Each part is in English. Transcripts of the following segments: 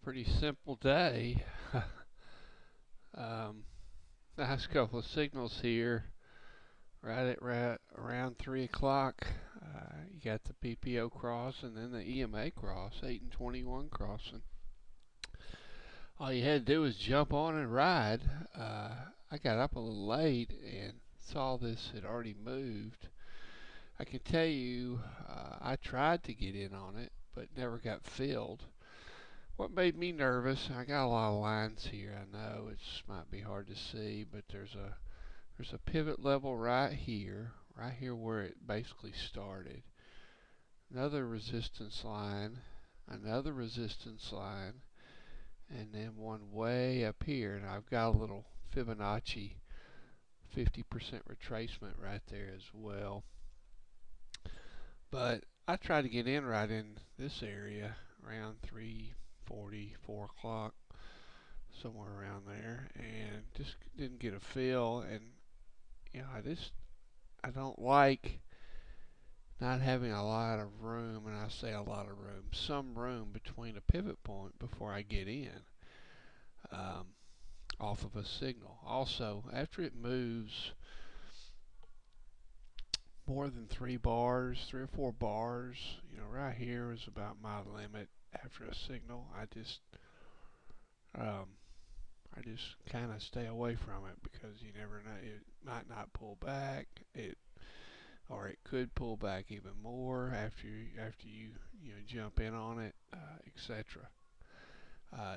Pretty simple day. um, Nice couple of signals here. Around 3 o'clock, you got the PPO cross and then the EMA cross, 8 and 21 crossing. All you had to do was jump on and ride. I got up a little late and saw this had already moved. I can tell you, I tried to get in on it, but never got filled. What made me nervous, I got a lot of lines here, I know it might be hard to see, but there's a pivot level right here where it basically started. Another resistance line, another resistance line, and then one way up here, and I've got a little Fibonacci 50% retracement right there as well. But I tried to get in right in this area around 3:40, 4 o'clock, somewhere around there, and just didn't get a feel. And I don't like not having a lot of room, and I say a lot of room, some room between a pivot point before I get in um, off of a signal. Also, after it moves more than 3 bars, 3 or 4 bars, right here is about my limit after a signal. Um, I just kind of stay away from it because you never know. It might not pull back. Or it could pull back even more after you jump in on it, etc.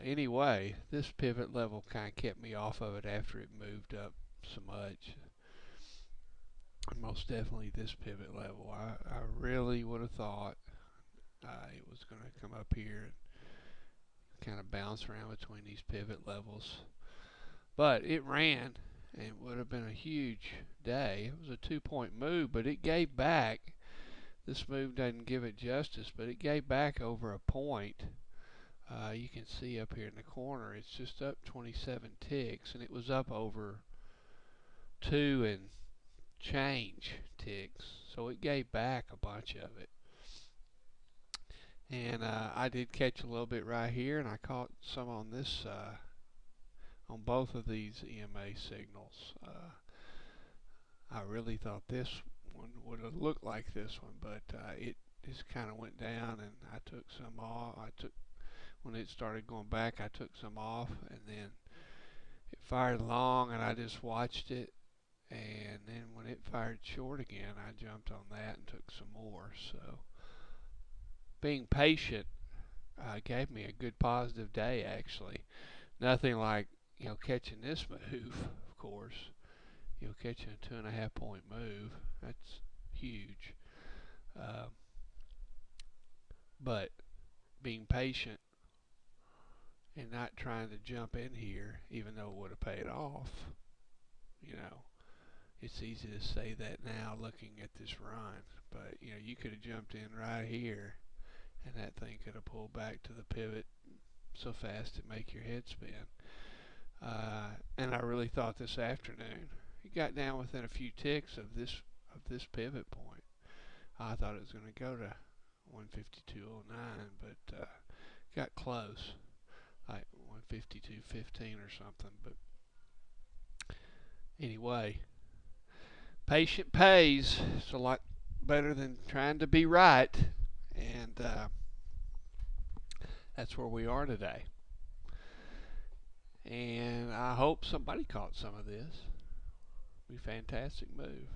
Anyway, this pivot level kind of kept me off of it after it moved up so much. Most definitely this pivot level. I really would have thought it was going to come up here and kind of bounce around between these pivot levels. But it ran, and it would have been a huge day. It was a 2-point move, but it gave back. This move doesn't give it justice, but it gave back over a point. You can see up here in the corner, it's just up 27 ticks, and it was up over 2 and change ticks. So it gave back a bunch of it. And I did catch a little bit right here, and I caught some on this on both of these EMA signals. I really thought this one would have looked like this one, but it just kind of went down, and I took some off. When it started going back, I took some off, and then it fired long, and I just watched it. And then when it fired short again, I jumped on that and took some more. So being patient gave me a good positive day, actually. Nothing like catching this move, of course. Catching a 2.5 point move, that's huge. Um, but being patient and not trying to jump in here, even though it would have paid off, it's easy to say that now looking at this run. But, you could have jumped in right here, and that thing could have pulled back to the pivot so fast it make your head spin. And I really thought this afternoon, it got down within a few ticks of this pivot point. I thought it was going to go to 152.09, but got close, like 152.15 or something. But anyway, patient pays. It's a lot better than trying to be right, and that's where we are today. And I hope somebody caught some of this. Be a fantastic move.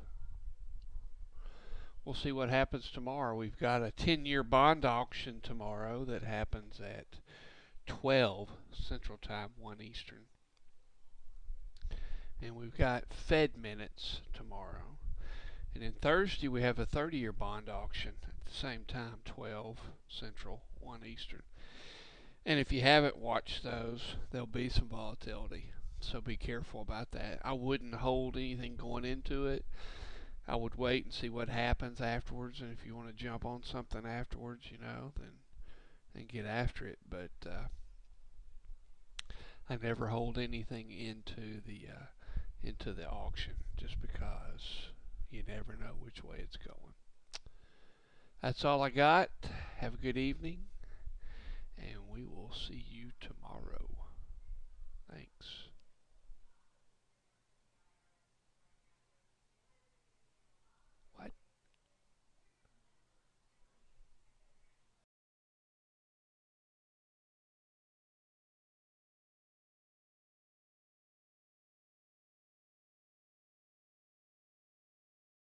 We'll see what happens tomorrow. We've got a 10-year bond auction tomorrow that happens at 12 Central Time, 1 Eastern. And we've got Fed minutes tomorrow. And then Thursday we have a 30-year bond auction at the same time, 12 Central, 1 Eastern. And if you haven't watched those, there'll be some volatility. So be careful about that. I wouldn't hold anything going into it. I would wait and see what happens afterwards. And if you want to jump on something afterwards, then get after it. But I never hold anything into the auction just because you never know which way it's going. That's all I got. Have a good evening. and we will see you tomorrow. Thanks.